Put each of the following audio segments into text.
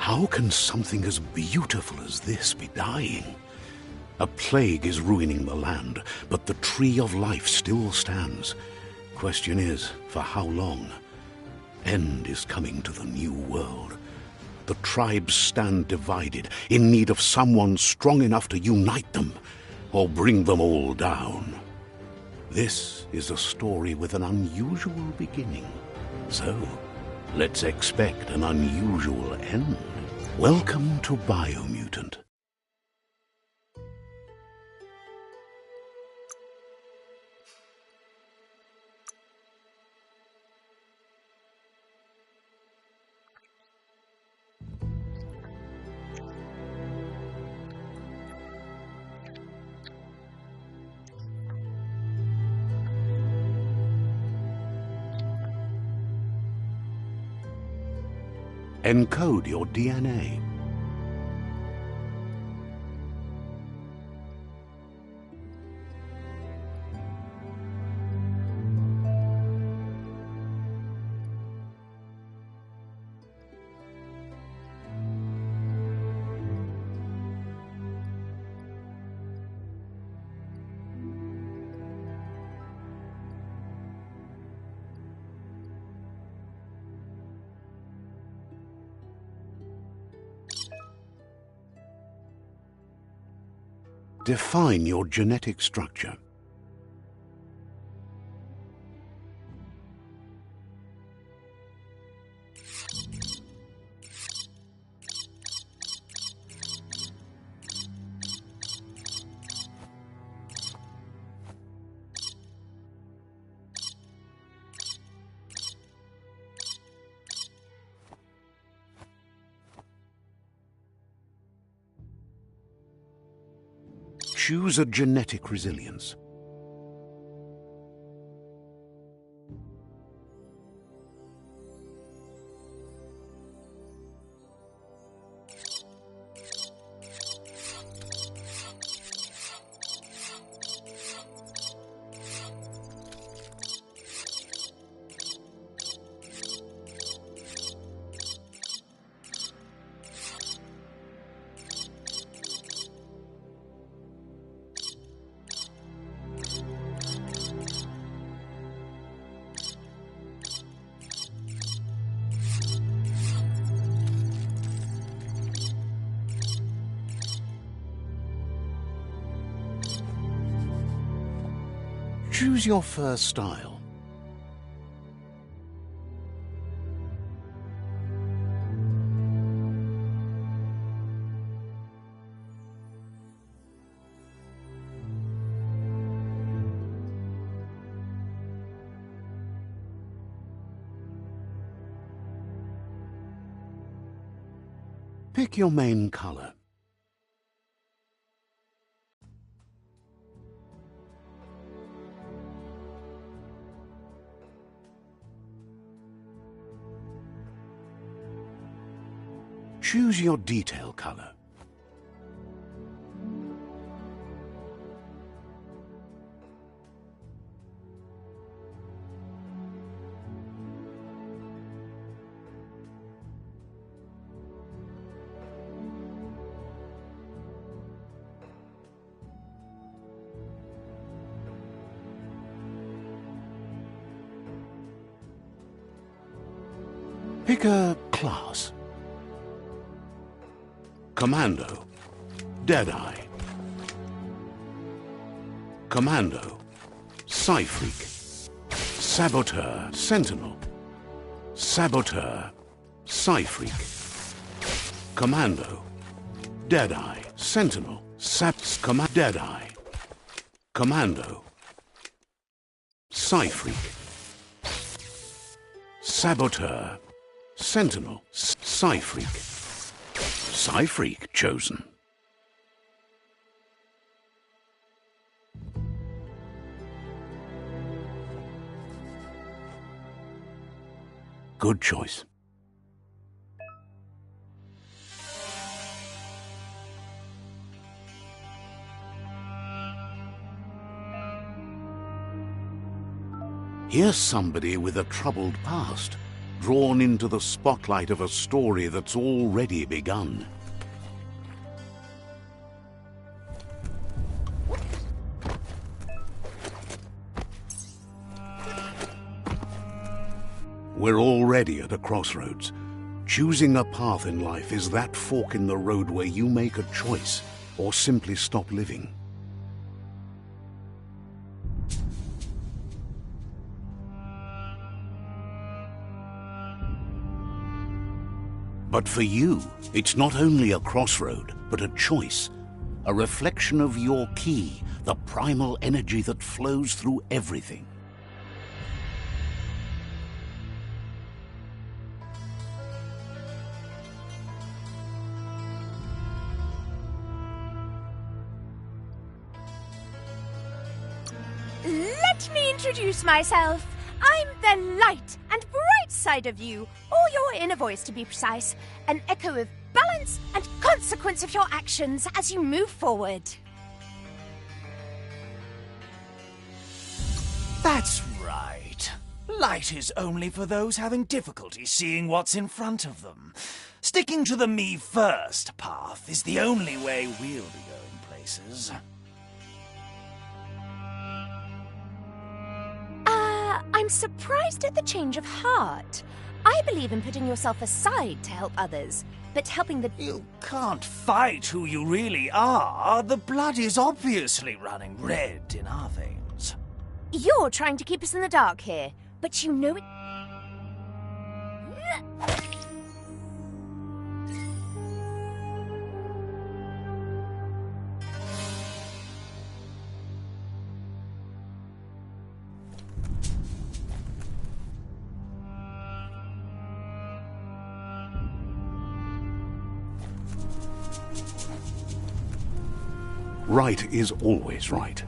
How can something as beautiful as this be dying? A plague is ruining the land, but the tree of life still stands. Question is, for how long? End is coming to the new world. The tribes stand divided, in need of someone strong enough to unite them, or bring them all down. This is a story with an unusual beginning. So, let's expect an unusual end. Welcome to Biomutant. Encode your DNA. Define your genetic structure. Choose a genetic resilience. Choose your first style. Pick your main color. Choose your detail color. Pick a class. Commando, Deadeye. Commando, Psyfreak. Saboteur, Sentinel. Saboteur, Psyfreak. Commando, Deadeye, Sentinel. Deadeye. Commando, Psyfreak. Saboteur, Sentinel, Psyfreak. Psyfreak chosen. Good choice. Here's somebody with a troubled past. drawn into the spotlight of a story that's already begun. We're already at a crossroads. Choosing a path in life is that fork in the road where you make a choice or simply stop living. But for you, it's not only a crossroad, but a choice. A reflection of your key, the primal energy that flows through everything. Let me introduce myself. I'm the light and bright side of you, or your inner voice to be precise, an echo of balance and consequence of your actions as you move forward. That's right. Light is only for those having difficulty seeing what's in front of them. Sticking to the me first path is the only way we'll be going places. I'm surprised at the change of heart. I believe in putting yourself aside to help others, but helping the... You can't fight who you really are. The blood is obviously running red in our veins. You're trying to keep us in the dark here, but you know it... Right is always right.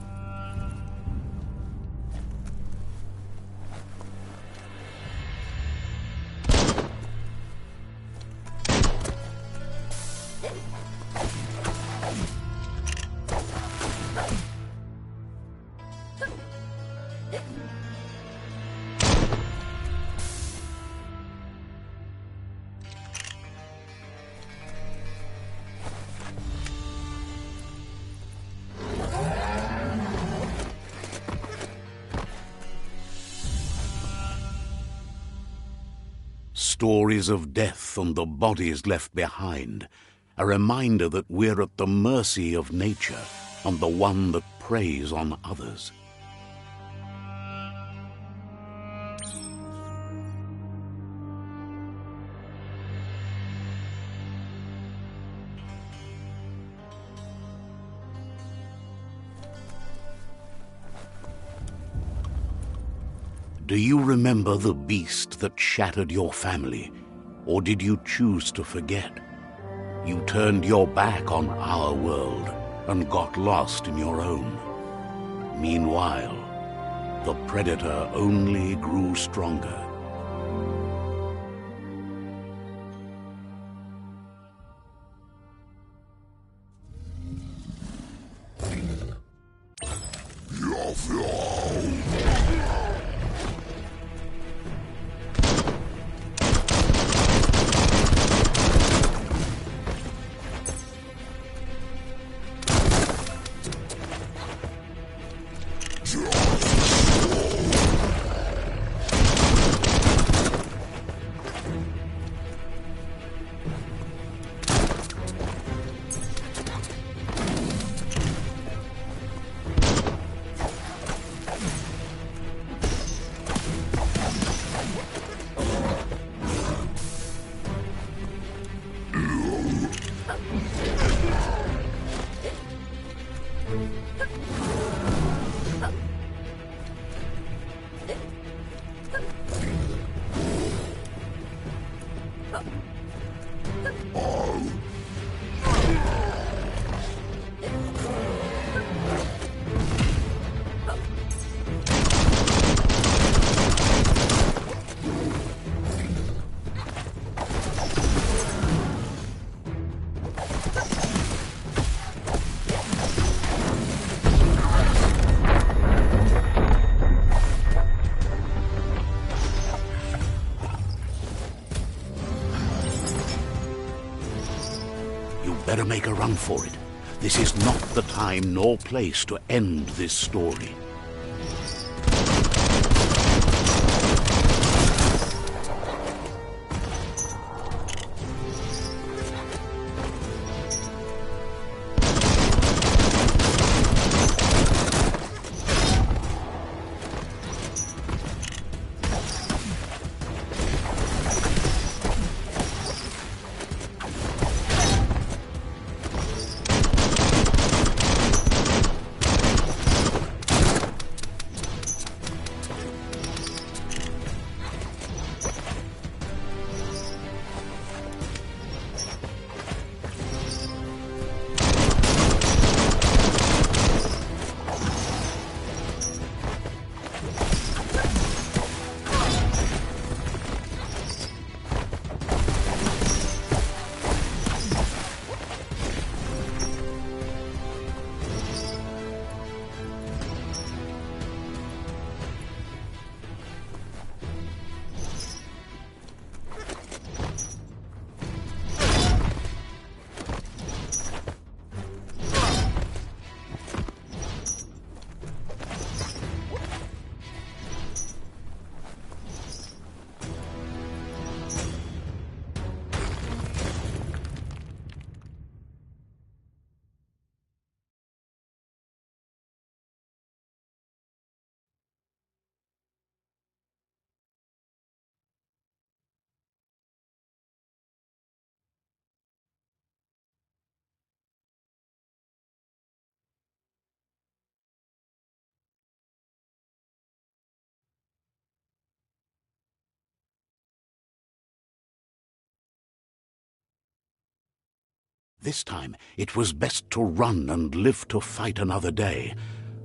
Stories of death and the bodies left behind. A reminder that we're at the mercy of nature and the one that preys on others. Do you remember the beast that shattered your family, or did you choose to forget? You turned your back on our world and got lost in your own. Meanwhile, the predator only grew stronger. You better make a run for it. This is not the time nor place to end this story. This time, it was best to run and live to fight another day.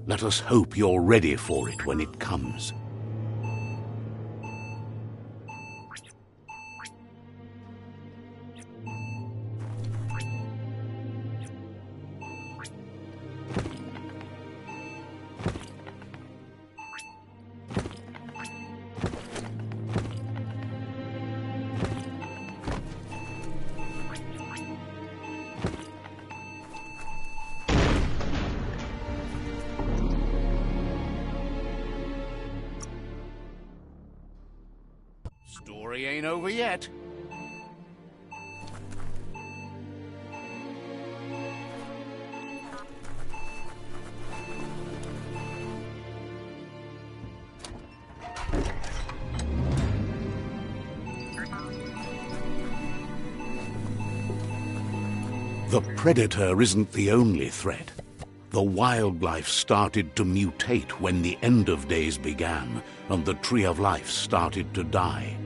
Let us hope you're ready for it when it comes. Story ain't over yet. The predator isn't the only threat. The wildlife started to mutate when the end of days began, and the tree of life started to die.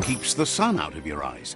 Keeps the sun out of your eyes.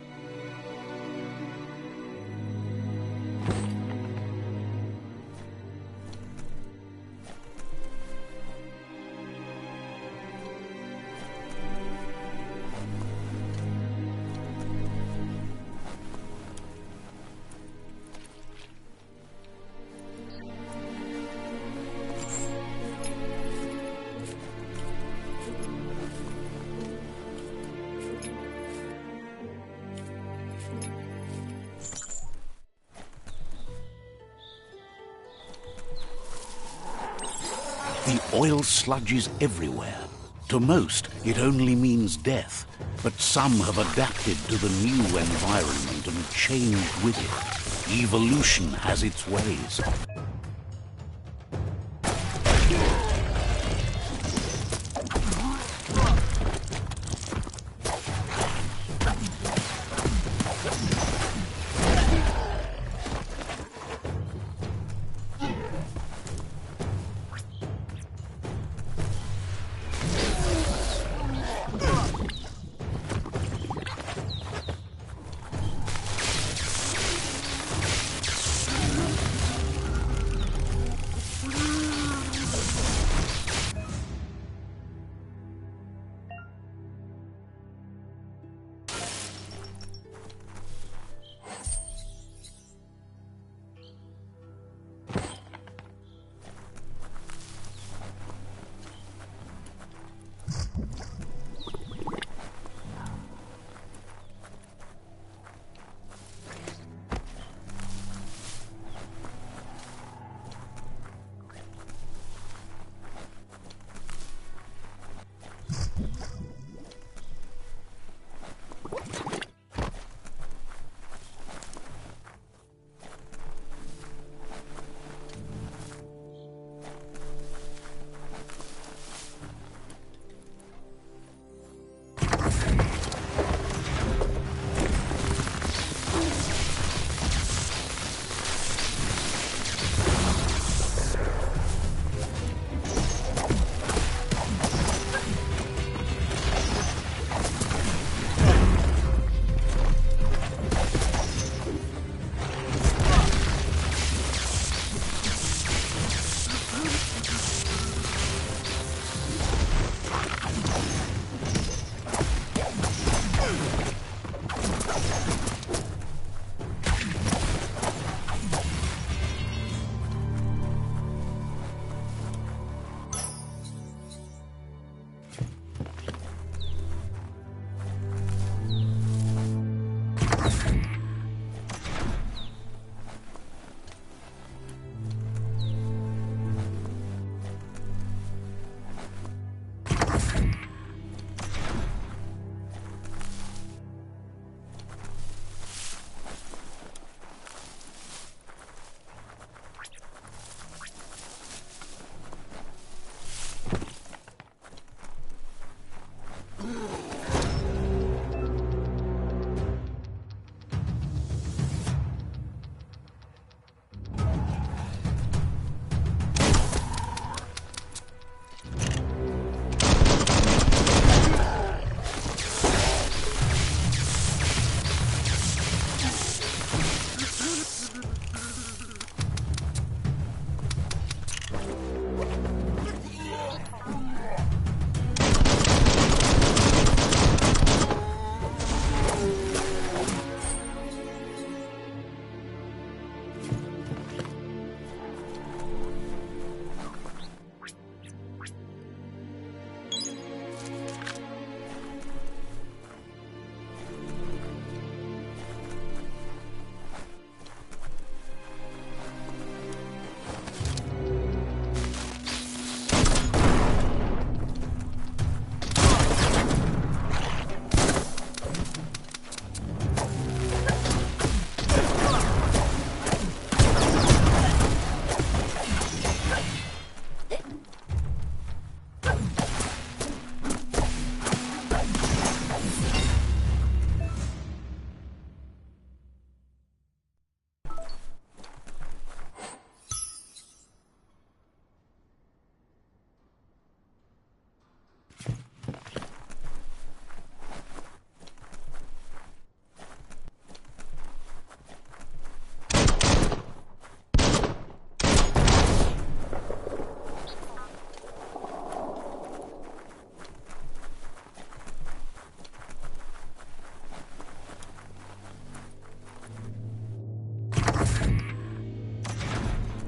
The oil sludges everywhere. To most, it only means death, but some have adapted to the new environment and changed with it. Evolution has its ways.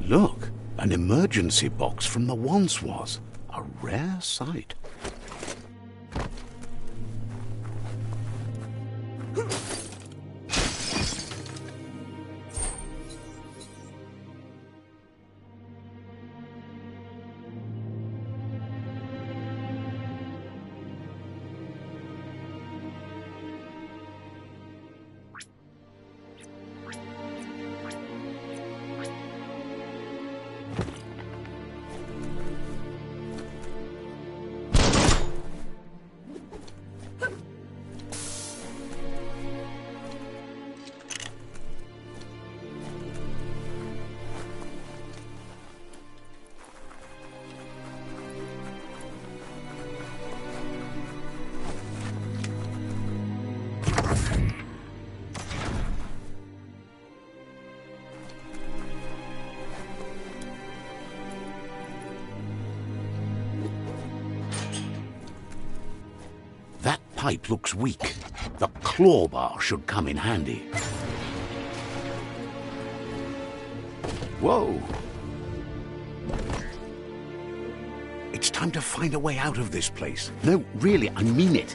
Look, an emergency box from the once was. A rare sight. That pipe looks weak. The claw bar should come in handy. Whoa! It's time to find a way out of this place. No, really, I mean it.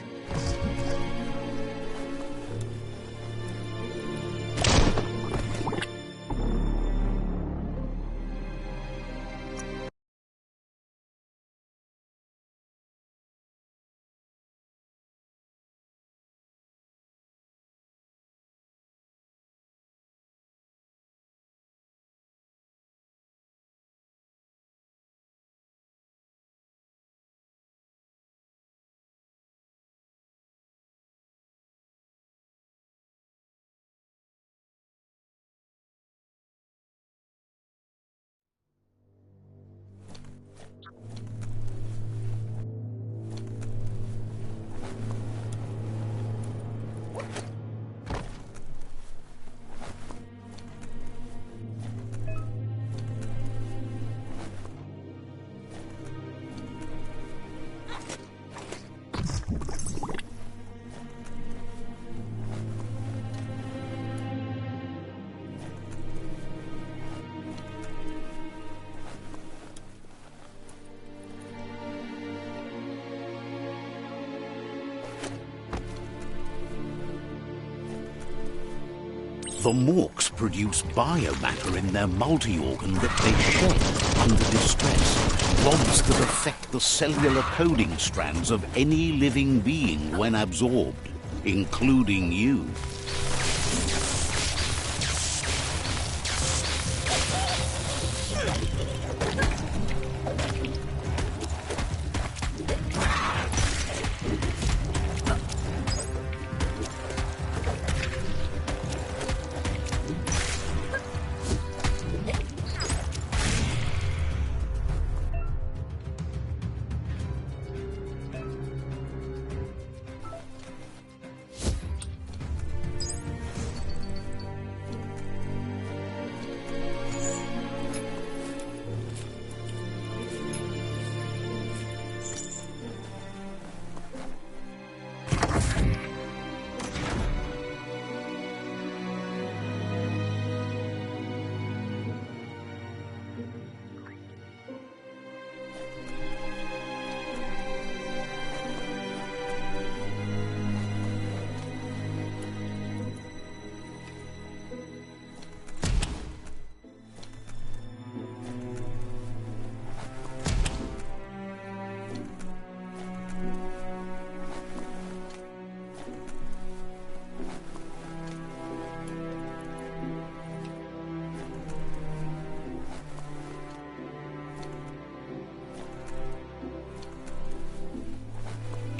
The Morks produce biomatter in their multi-organ that they shed under distress. Rods that affect the cellular coding strands of any living being when absorbed, including you.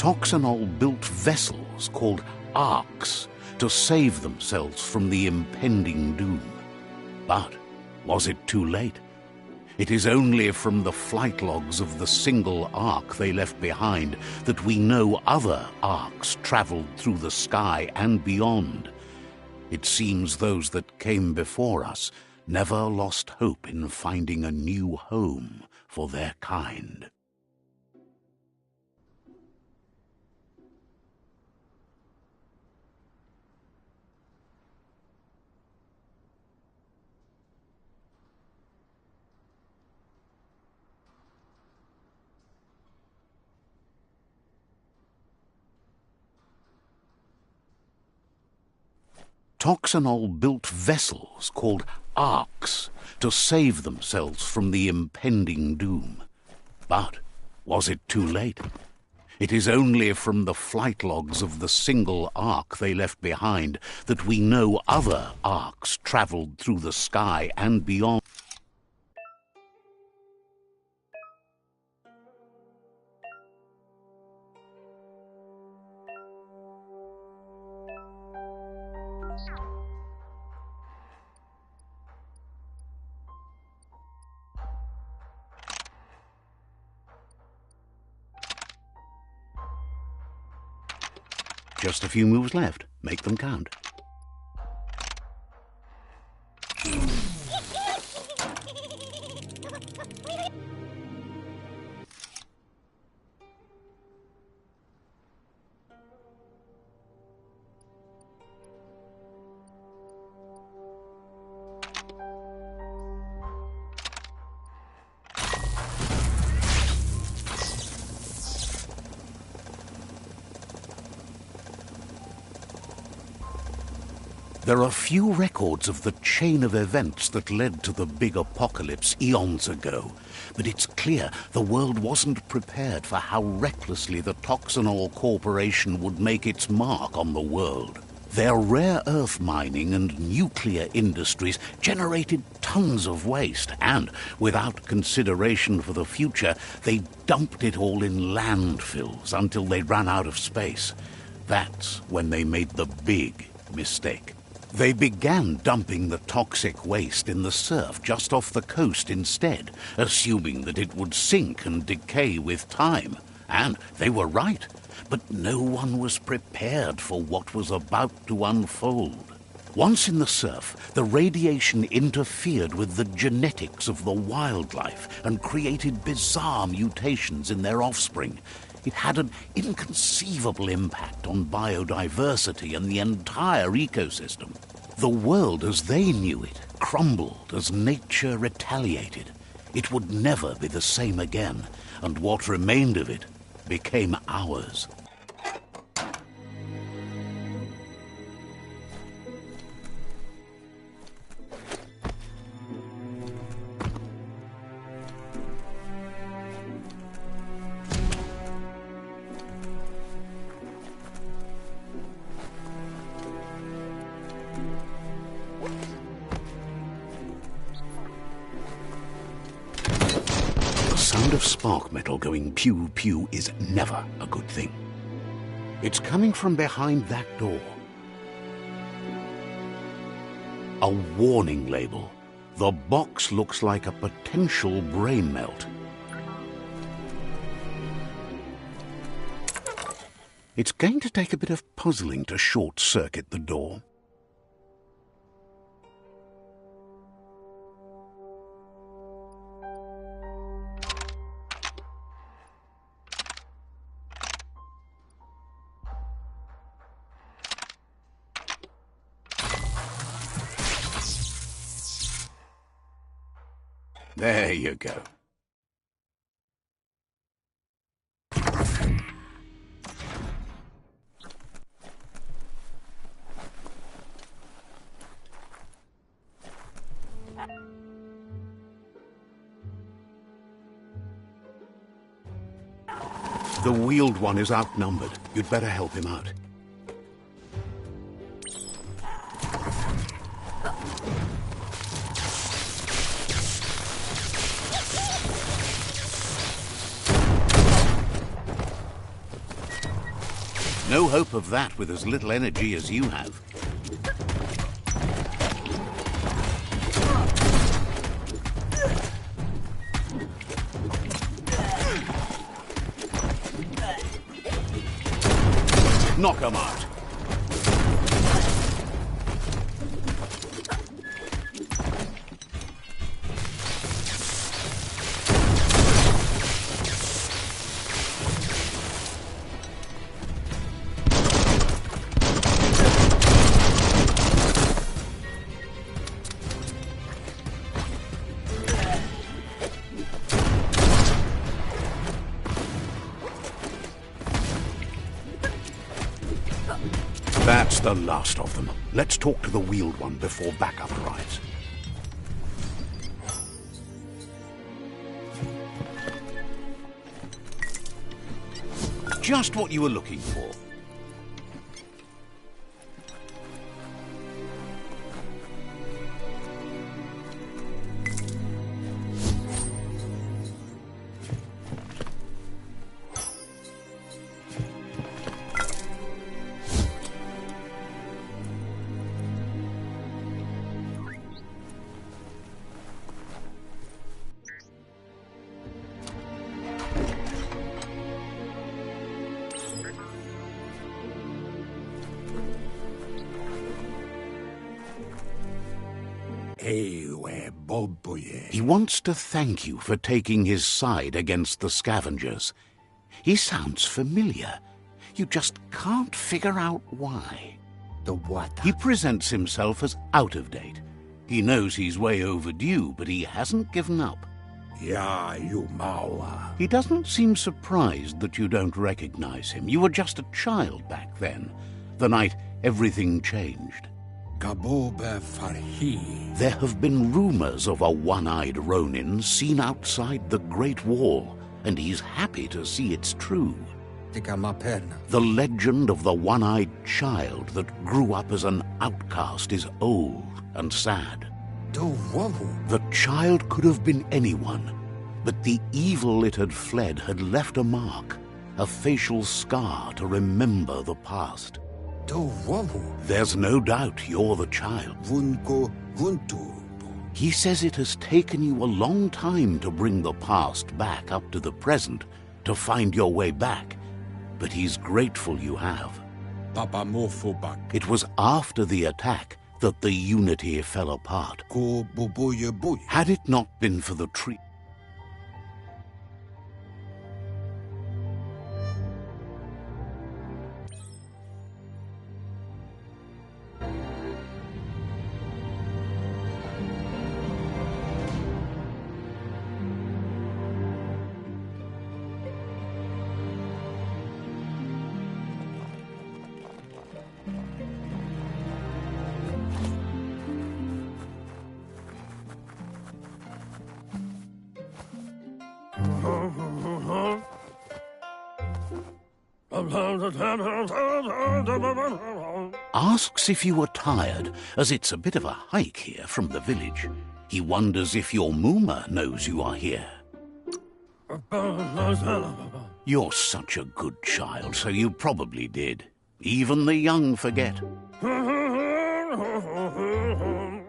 Toxanol built vessels called arks to save themselves from the impending doom. But was it too late? It is only from the flight logs of the single ark they left behind that we know other arks traveled through the sky and beyond. It seems those that came before us never lost hope in finding a new home for their kind. Toxanol built vessels called arks to save themselves from the impending doom. But was it too late? It is only from the flight logs of the single ark they left behind that we know other arks travelled through the sky and beyond. Just a few moves left. Make them count. There are few records of the chain of events that led to the big apocalypse eons ago, but it's clear the world wasn't prepared for how recklessly the Toxanol Corporation would make its mark on the world. Their rare earth mining and nuclear industries generated tons of waste, and, without consideration for the future, they dumped it all in landfills until they ran out of space. That's when they made the big mistake. They began dumping the toxic waste in the surf just off the coast instead, assuming that it would sink and decay with time. And they were right, but no one was prepared for what was about to unfold. Once in the surf, the radiation interfered with the genetics of the wildlife and created bizarre mutations in their offspring. It had an inconceivable impact on biodiversity and the entire ecosystem. The world as they knew it crumbled as nature retaliated. It would never be the same again, and what remained of it became ours. The sound of spark metal going pew-pew is never a good thing. It's coming from behind that door. A warning label. The box looks like a potential brain melt. It's going to take a bit of puzzling to short-circuit the door. There you go. The wheeled one is outnumbered. You'd better help him out. No hope of that with as little energy as you have. Knock 'em out. That's the last of them. Let's talk to the wheeled one before backup arrives. Just what you were looking for. He wants to thank you for taking his side against the scavengers. He sounds familiar. You just can't figure out why. He presents himself as out of date. He knows he's way overdue, but he hasn't given up. He doesn't seem surprised that you don't recognize him. You were just a child back then, the night everything changed. There have been rumors of a one-eyed Ronin seen outside the Great Wall, and he's happy to see it's true. The legend of the one-eyed child that grew up as an outcast is old and sad. The child could have been anyone, but the evil it had fled had left a mark, a facial scar to remember the past. There's no doubt you're the child. He says it has taken you a long time to bring the past back up to the present, to find your way back, but he's grateful you have. It was after the attack that the unity fell apart. Had it not been for the tree... Asks if you were tired, as it's a bit of a hike here from the village. He wonders if your Mooma knows you are here. You're such a good child, so you probably did. Even the young forget.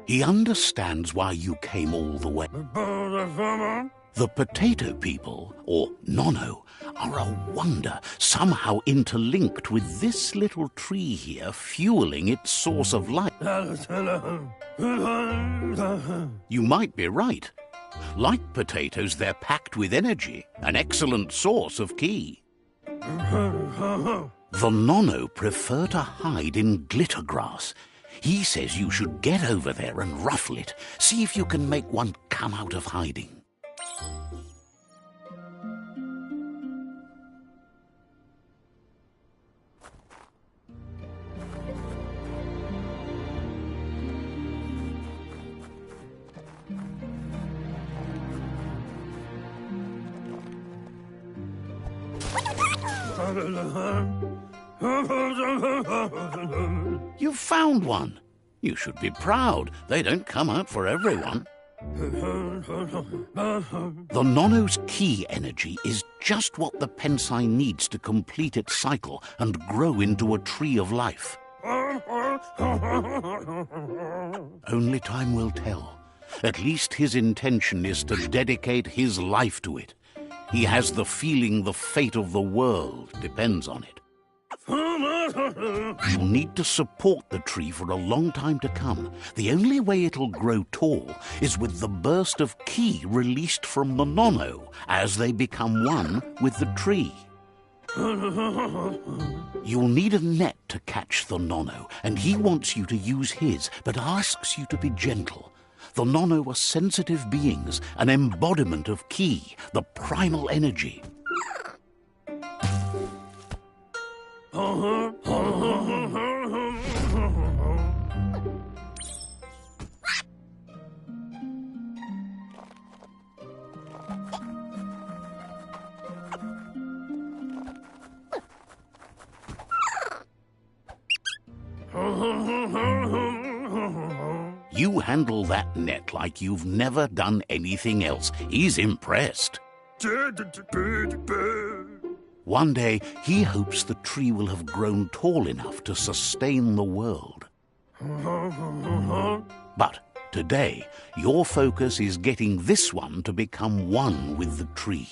He understands why you came all the way. The potato people, or Nono, are a wonder, somehow interlinked with this little tree here fueling its source of life. You might be right. Like potatoes, they're packed with energy, an excellent source of ki. The Nono prefer to hide in glitter grass. He says you should get over there and ruffle it. See if you can make one come out of hiding. You've found one. You should be proud. They don't come out for everyone. The Nono's ki energy is just what the Pensai needs to complete its cycle and grow into a tree of life. Only time will tell. At least his intention is to dedicate his life to it. He has the feeling the fate of the world depends on it. You'll need to support the tree for a long time to come. The only way it'll grow tall is with the burst of ki released from the Nono as they become one with the tree. You'll need a net to catch the Nono, and he wants you to use his, but asks you to be gentle. The Nono are sensitive beings, an embodiment of ki, the primal energy. You handle that net like you've never done anything else. He's impressed. One day, he hopes the tree will have grown tall enough to sustain the world. But today, your focus is getting this one to become one with the tree.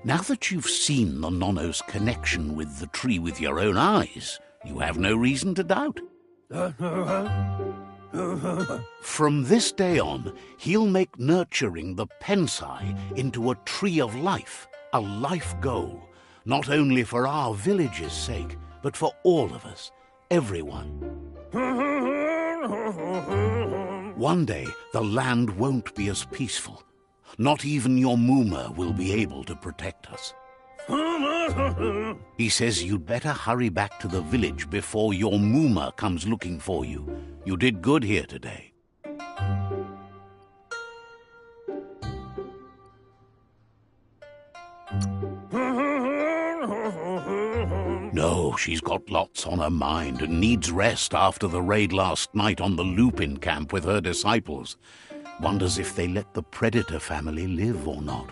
Now that you've seen the Nonno's connection with the tree with your own eyes, you have no reason to doubt. From this day on, he'll make nurturing the Pensai into a tree of life, a life goal, not only for our village's sake, but for all of us, everyone. One day, the land won't be as peaceful. Not even your Mooma will be able to protect us. He says you'd better hurry back to the village before your Mooma comes looking for you. You did good here today. No, she's got lots on her mind and needs rest after the raid last night on the Lupin camp with her disciples. Wonders if they let the Predator family live or not.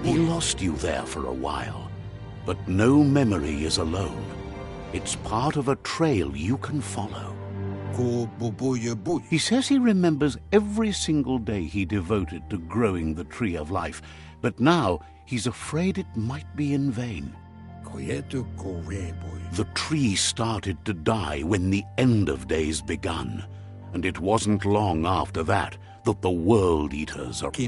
He lost you there for a while, but no memory is alone. It's part of a trail you can follow. He says he remembers every single day he devoted to growing the Tree of Life, but now he's afraid it might be in vain. The tree started to die when the end of days begun, and it wasn't long after that that the World Eaters are... The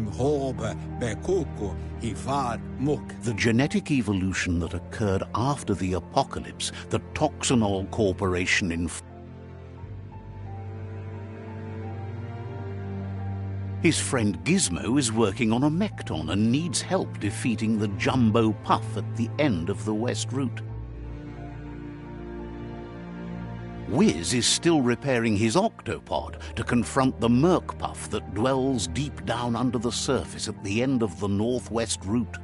genetic evolution that occurred after the apocalypse, the Toxanol Corporation in... His friend Gizmo is working on a Mekton and needs help defeating the Jumbo Puff at the end of the West Route. Wiz is still repairing his octopod to confront the Merc Puff that dwells deep down under the surface at the end of the Northwest Route.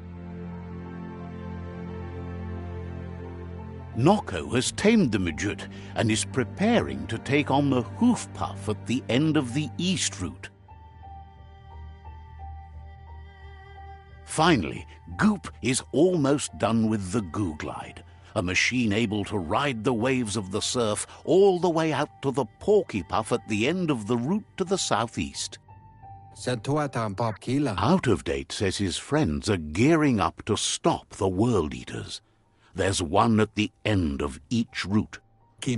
Nocco has tamed the Midget and is preparing to take on the Hoof Puff at the end of the East Route. Finally, Goop is almost done with the Googlide, a machine able to ride the waves of the surf all the way out to the Porky Puff at the end of the route to the southeast. Out of Date says his friends are gearing up to stop the World Eaters. There's one at the end of each route. The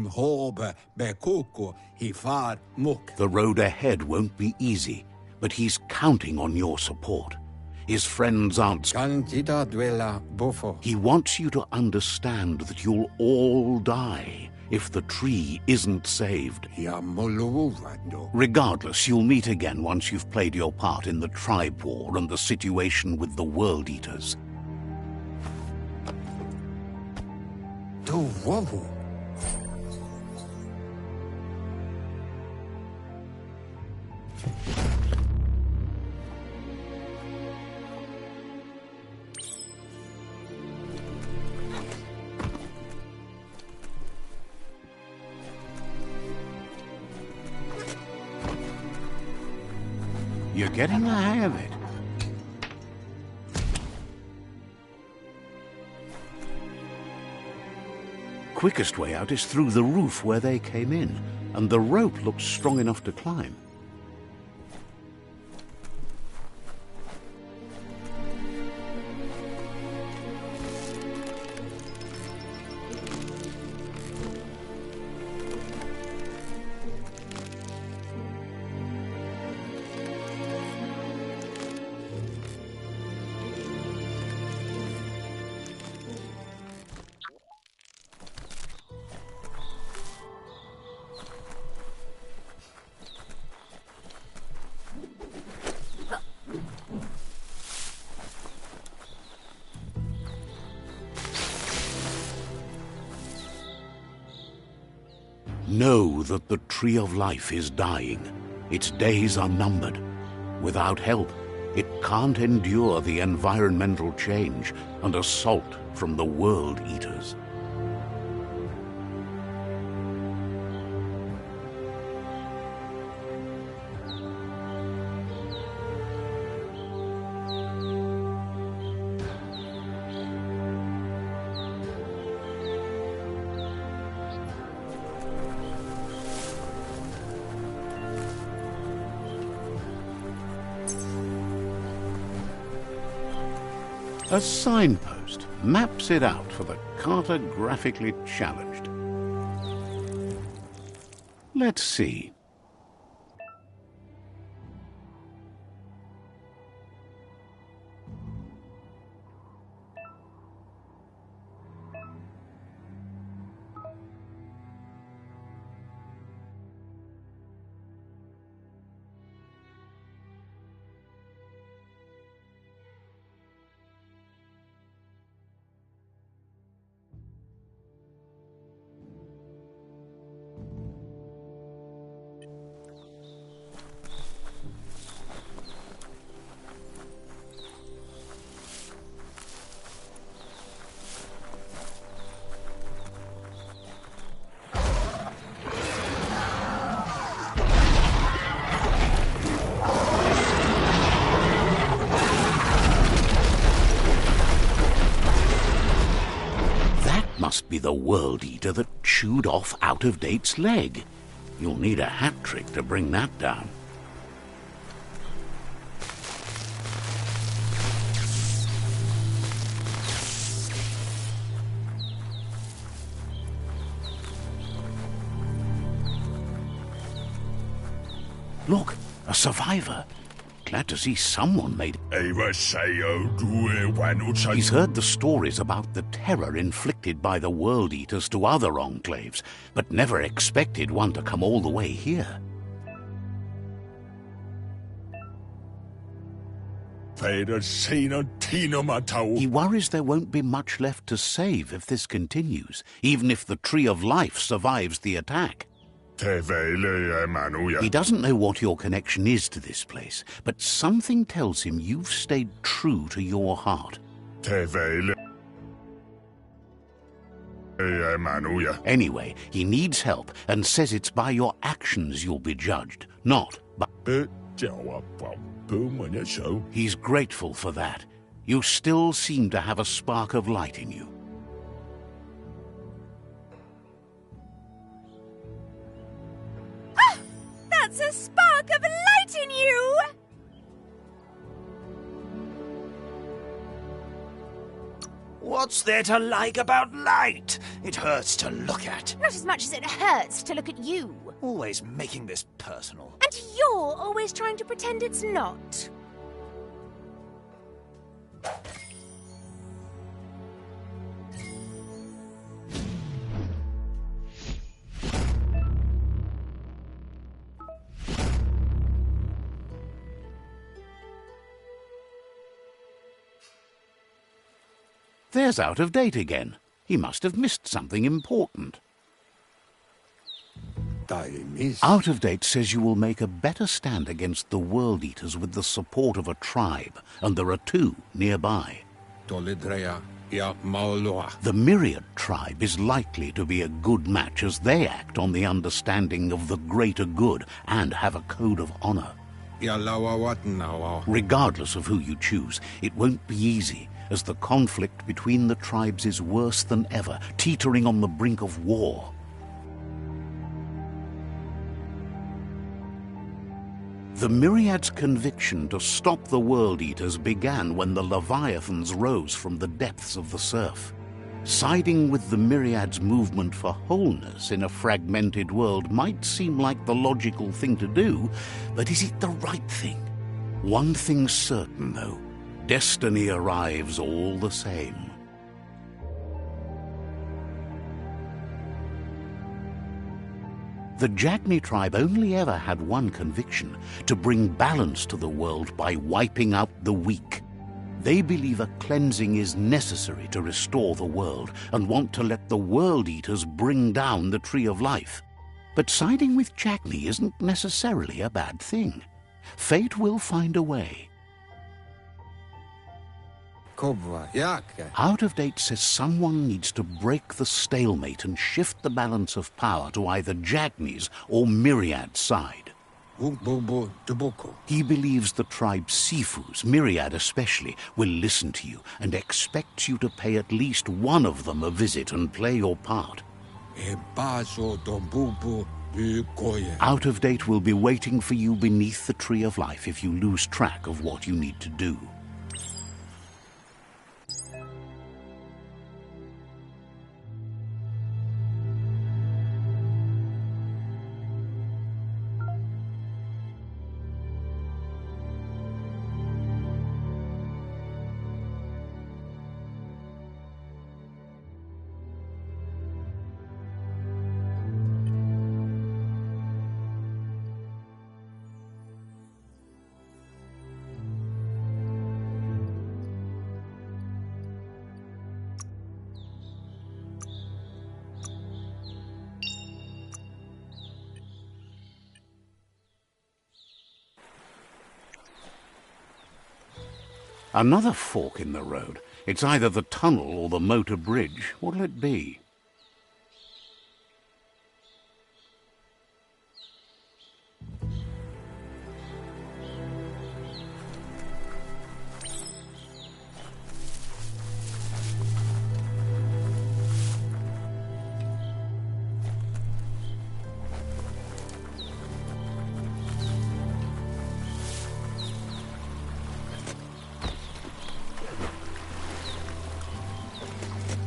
road ahead won't be easy, but he's counting on your support. His friends aren't... He wants you to understand that you'll all die if the tree isn't saved. Regardless, you'll meet again once you've played your part in the tribe war and the situation with the World Eaters. You're getting the hang of it. Quickest way out is through the roof where they came in, and the rope looks strong enough to climb. Know that the Tree of Life is dying. Its days are numbered. Without help, it can't endure the environmental change and assault from the World Eaters. A signpost maps it out for the cartographically challenged. Let's see. Must be the World Eater that chewed off Out-of-Date's leg. You'll need a hat trick to bring that down. Look, a survivor. Glad to see someone made it. He's heard the stories about the terror inflicted by the World Eaters to other enclaves, but never expected one to come all the way here. He worries there won't be much left to save if this continues, even if the Tree of Life survives the attack. He doesn't know what your connection is to this place, but something tells him you've stayed true to your heart. Anyway, he needs help and says it's by your actions you'll be judged, not by... He's grateful for that. You still seem to have a spark of light in you. That's a spark of light in you! What's there to like about light? It hurts to look at. Not as much as it hurts to look at you. Always making this personal. And you're always trying to pretend it's not. There's Out-of-Date again. He must have missed something important. Out-of-Date says you will make a better stand against the World Eaters with the support of a tribe, and there are two nearby. The Myriad tribe is likely to be a good match as they act on the understanding of the greater good and have a code of honor. Regardless of who you choose, it won't be easy, as the conflict between the tribes is worse than ever, teetering on the brink of war. The Myriad's conviction to stop the World Eaters began when the Leviathans rose from the depths of the surf. Siding with the Myriad's movement for wholeness in a fragmented world might seem like the logical thing to do, but is it the right thing? One thing's certain, though. Destiny arrives all the same. The Jagni tribe only ever had one conviction: to bring balance to the world by wiping out the weak. They believe a cleansing is necessary to restore the world and want to let the World Eaters bring down the Tree of Life. But siding with Jackney isn't necessarily a bad thing. Fate will find a way. Out of Date says someone needs to break the stalemate and shift the balance of power to either Jackney's or Myriad's side. He believes the tribe Sifus, Myriad especially, will listen to you and expects you to pay at least one of them a visit and play your part. Out of Date will be waiting for you beneath the Tree of Life if you lose track of what you need to do. Another fork in the road. It's either the tunnel or the motor bridge. What'll it be?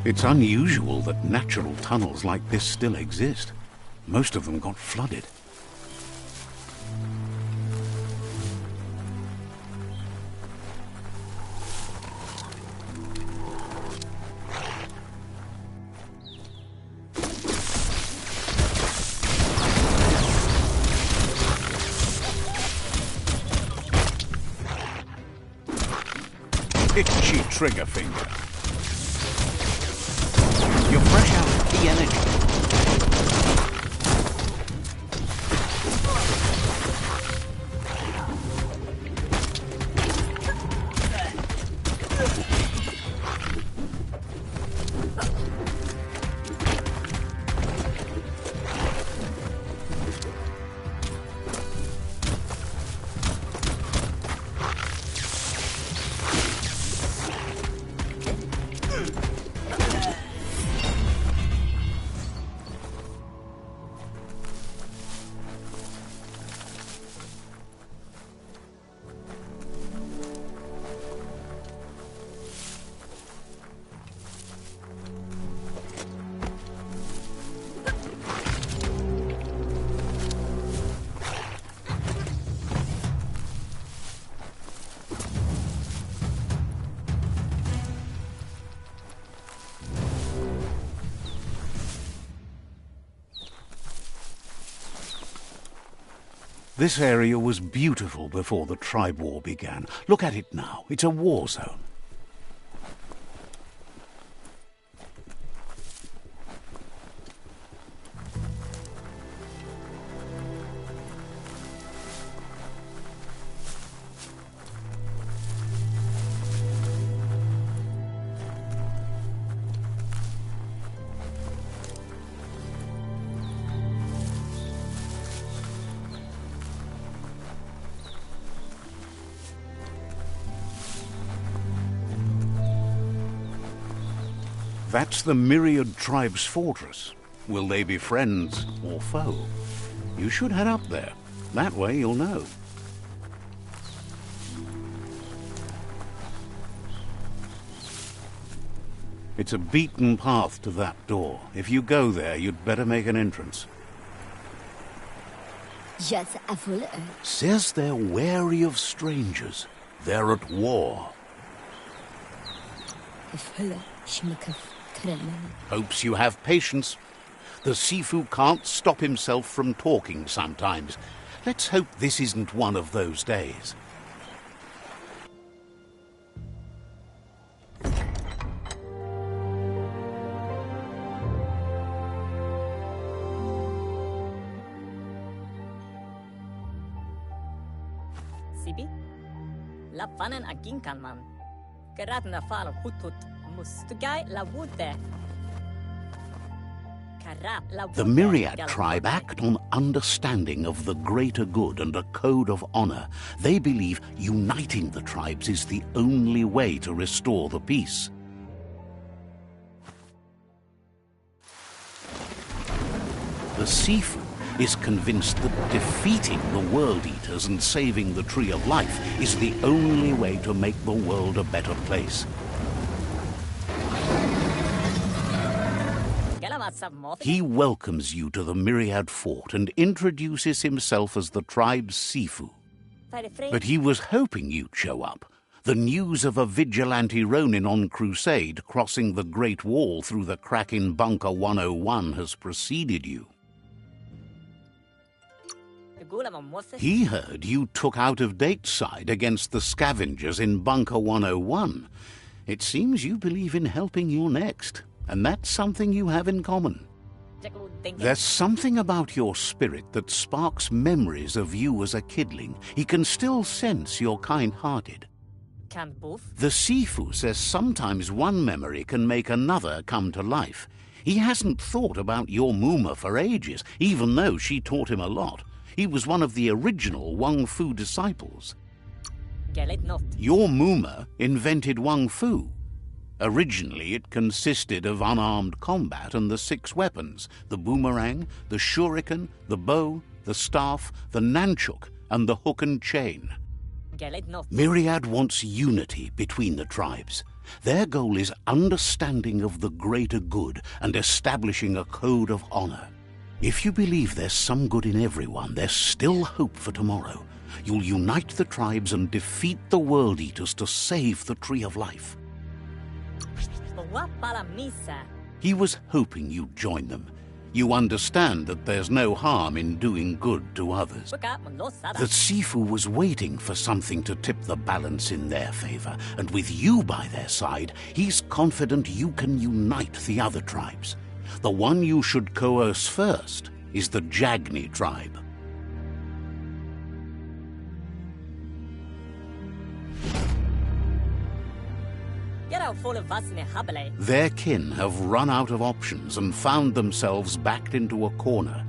It's unusual that natural tunnels like this still exist. Most of them got flooded. Itchy trigger finger. You're fresh out of key energy. This area was beautiful before the tribe war began. Look at it now. It's a war zone. That's the Myriad tribe's fortress. Will they be friends or foe? You should head up there. That way you'll know. It's a beaten path to that door. If you go there, you'd better make an entrance. Says they're wary of strangers. They're at war. Hopes you have patience. The Sifu can't stop himself from talking sometimes. Let's hope this isn't one of those days. Sibi? La fanen aginkan man. Geratna fal hutut mustugai la wute. The Myriad tribe act on understanding of the greater good and a code of honor. They believe uniting the tribes is the only way to restore the peace. The Sifu is convinced that defeating the World Eaters and saving the Tree of Life is the only way to make the world a better place. He welcomes you to the Myriad Fort and introduces himself as the tribe's Sifu. But he was hoping you'd show up. The news of a vigilante Ronin on crusade crossing the Great Wall through the crack in Bunker 101 has preceded you. He heard you took out-of-date side against the scavengers in Bunker 101. It seems you believe in helping your next. And that's something you have in common. There's something about your spirit that sparks memories of you as a kidling. He can still sense you're kind-hearted. The Sifu says sometimes one memory can make another come to life. He hasn't thought about your Muma for ages, even though she taught him a lot. He was one of the original Wung Fu disciples. Your Muma invented Wung Fu. Originally, it consisted of unarmed combat and the 6 weapons: the boomerang, the shuriken, the bow, the staff, the nunchuk, and the hook and chain. Myriad wants unity between the tribes. Their goal is understanding of the greater good and establishing a code of honor. If you believe there's some good in everyone, there's still hope for tomorrow. You'll unite the tribes and defeat the World Eaters to save the Tree of Life. He was hoping you'd join them. You understand that there's no harm in doing good to others. The Sifu was waiting for something to tip the balance in their favor, and with you by their side, he's confident you can unite the other tribes. The one you should coerce first is the Jagni tribe. Their kin have run out of options and found themselves backed into a corner.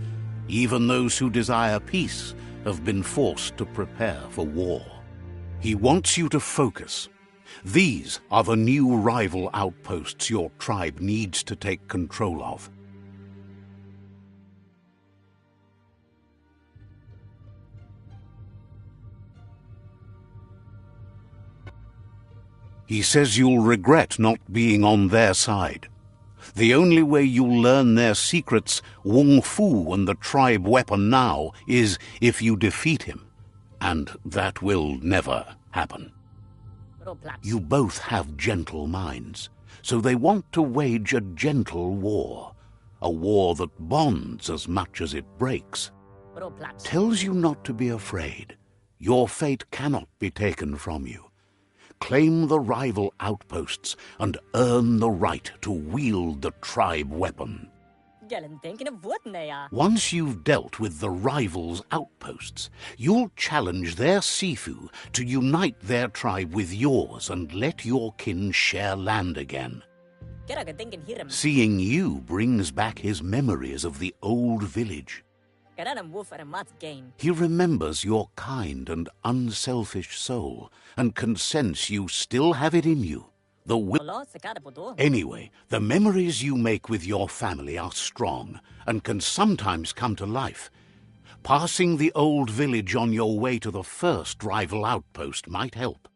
Even those who desire peace have been forced to prepare for war. He wants you to focus. These are the new rival outposts your tribe needs to take control of. He says you'll regret not being on their side. The only way you'll learn their secrets, Wung Fu and the tribe weapon now, is if you defeat him. And that will never happen. You both have gentle minds, so they want to wage a gentle war. A war that bonds as much as it breaks. Tells you not to be afraid. Your fate cannot be taken from you. Claim the rival outposts and earn the right to wield the tribe weapon. Once you've dealt with the rivals' outposts, you'll challenge their Sifu to unite their tribe with yours and let your kin share land again. Seeing you brings back his memories of the old village. He remembers your kind and unselfish soul and can sense you still have it in you. Anyway, the memories you make with your family are strong and can sometimes come to life. Passing the old village on your way to the first rival outpost might help.